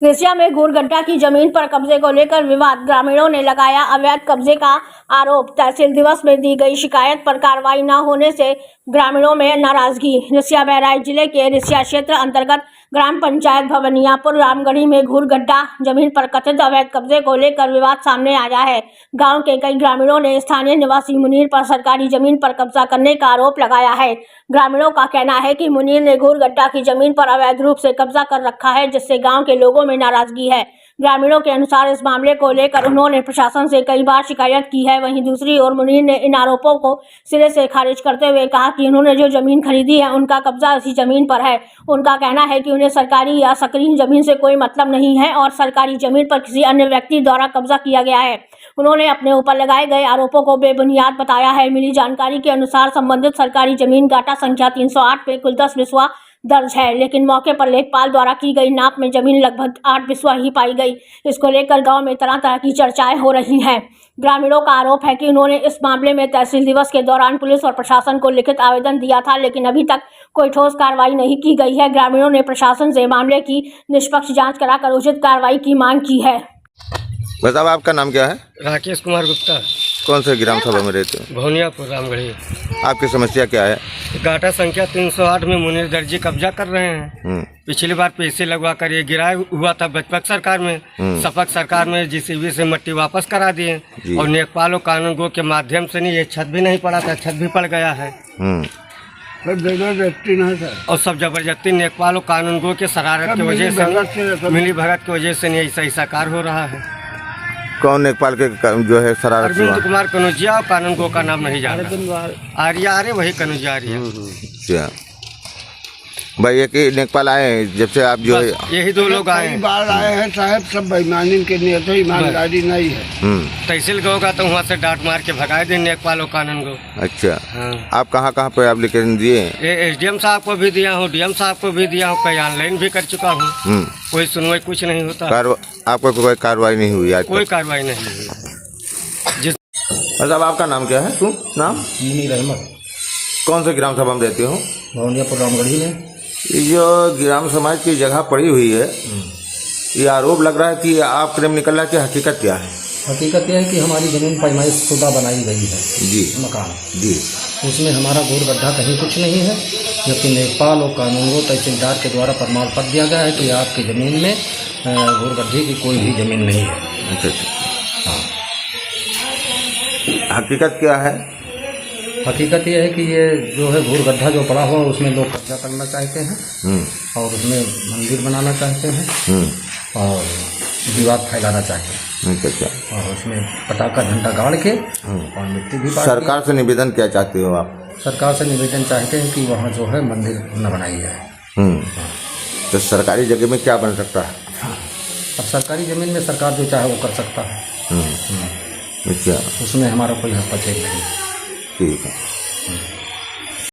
Asia में घूरगड्ढा की जमीन पर कब्जे को लेकर विवाद, ग्रामीणों ने लगाया अवैध कब्जे का आरोप। तहसील दिवस में दी गई शिकायत पर कार्रवाई न होने से ग्रामीणों में नाराजगी। रिसिया बहराइच जिले के रिसिया क्षेत्र अंतर्गत ग्राम पंचायत भवनियापुर रामगढ़ी में घूरगड्ढा जमीन पर कथित अवैध कब्जे को लेकर विवाद सामने आया है। गांव के कई ग्रामीणों ने स्थानीय निवासी मुनीर पर सरकारी जमीन पर कब्जा करने का आरोप लगाया है। ग्रामीणों का कहना है कि मुनीर ने घूरगड्ढा की जमीन पर अवैध रूप से कब्जा कर रखा है, जिससे गाँव के लोगों में नाराजगी है। ग्रामीणों के अनुसार इस मामले को लेकर उन्होंने प्रशासन से कई बार शिकायत की है। वहीं दूसरी ओर मुनीर ने इन आरोपों को सिरे से खारिज करते हुए कहा कि उन्होंने जो जमीन खरीदी है उनका कब्जा इसी जमीन पर है। उनका कहना है कि उन्हें सरकारी या सकरी जमीन से कोई मतलब नहीं है और सरकारी जमीन पर किसी अन्य व्यक्ति द्वारा कब्जा किया गया है। उन्होंने अपने ऊपर लगाए गए आरोपों को बेबुनियाद बताया है। मिली जानकारी के अनुसार संबंधित सरकारी जमीन गाटा संख्या 308 पे कुल 10 बिस्वा दर्ज है, लेकिन मौके पर लेखपाल द्वारा की गई नाप में जमीन लगभग 8 बिस्वा ही पाई गई। इसको लेकर गांव में तरह तरह की चर्चाएं हो रही हैं। ग्रामीणों का आरोप है कि उन्होंने इस मामले में तहसील दिवस के दौरान पुलिस और प्रशासन को लिखित आवेदन दिया था, लेकिन अभी तक कोई ठोस कार्रवाई नहीं की गई है। ग्रामीणों ने प्रशासन से मामले की निष्पक्ष जाँच कराकर उचित कार्रवाई की मांग की है। बताओ, आपका नाम क्या है? राकेश कुमार गुप्ता। कौन से ग्राम सभा में रहते हो? भवनियापुर रामगढ़ी। आपकी समस्या क्या है? गाटा संख्या 308 में मुनीर दर्जी कब्जा कर रहे हैं। पिछली बार पैसे लगवा कर ये गिराया हुआ था बचपक सरकार में। सपक सरकार में जीसीबी से मट्टी वापस करा दिए और नेपाल और कानून गो के माध्यम से नहीं, ये छत भी नहीं पड़ा था, छत भी पड़ गया है। और सब जबरदस्ती नेपाल और कानून गो के शरारत की वजह से, मिली भगत की वजह से नहीं ऐसा कार हो रहा है। कौन नेपाल के जो है शरारत? अरविंद कुमार कनुजिया और कानून गो का नाम नहीं जाना। आर्या आ रहे वही कनुजिया आ रही है। भाई ये कि नेपाल आए जब से आप जो है, यही दो लोग आए बार आए हैं साहब, सब बेईमानी के लिए तो ईमानदारी नहीं है। तहसील गो का तो वहाँ से डांट मार के भगाए दे नेपाल और कानून गो। अच्छा, आप कहाँ कहाँ पे एप्लीकेशन दिए? ये एसडीएम साहब को भी दिया हूँ, डीएम साहब को भी दिया हूँ, कई ऑनलाइन भी कर चुका हूँ। कोई सुनवाई कुछ नहीं होता। आपको कोई कार्रवाई नहीं हुई आज? कोई कार्रवाई नहीं हुई। मतलब आपका नाम क्या है? तुम नाम? मुनीर अहमद। कौन से ग्राम सभा में रहते हो? भवनियापुर रामगढ़ी में। ये जो ग्राम समाज की जगह पड़ी हुई है, ये आरोप लग रहा है कि आप प्रेम निकल रहा है कि हकीकत क्या है? हकीकत यह है कि हमारी जमीन पैमाइश शुदा बनाई गई है जी, मकान जी, उसमें हमारा घूरगड्ढा कहीं कुछ नहीं है, जबकि नेपाल और कानून को तहसीलदार के द्वारा प्रमाण पत्र दिया गया है कि आपकी ज़मीन में घूरगड्ढे की कोई भी ज़मीन नहीं है। अच्छा, हाँ, हकीकत क्या है? हकीकत यह है कि ये जो है घूरगड्ढा जो पड़ा हुआ उसमें लोग कब्जा करना चाहते हैं और उसमें मंदिर बनाना चाहते हैं और विवाद फैलाना चाहते हैं। अच्छा, और उसमें पटाखा झंडा गाड़ के और मिट्टी भी। सरकार से निवेदन क्या चाहते हो आप? सरकार से निवेदन चाहते हैं कि वहाँ जो है मंदिर न बनाई जाए। तो सरकारी जगह में क्या बन सकता है? अब सरकारी ज़मीन में सरकार जो चाहे वो कर सकता है। अच्छा, उसमें हमारा कोई हस्तक्षेप नहीं। ठीक है।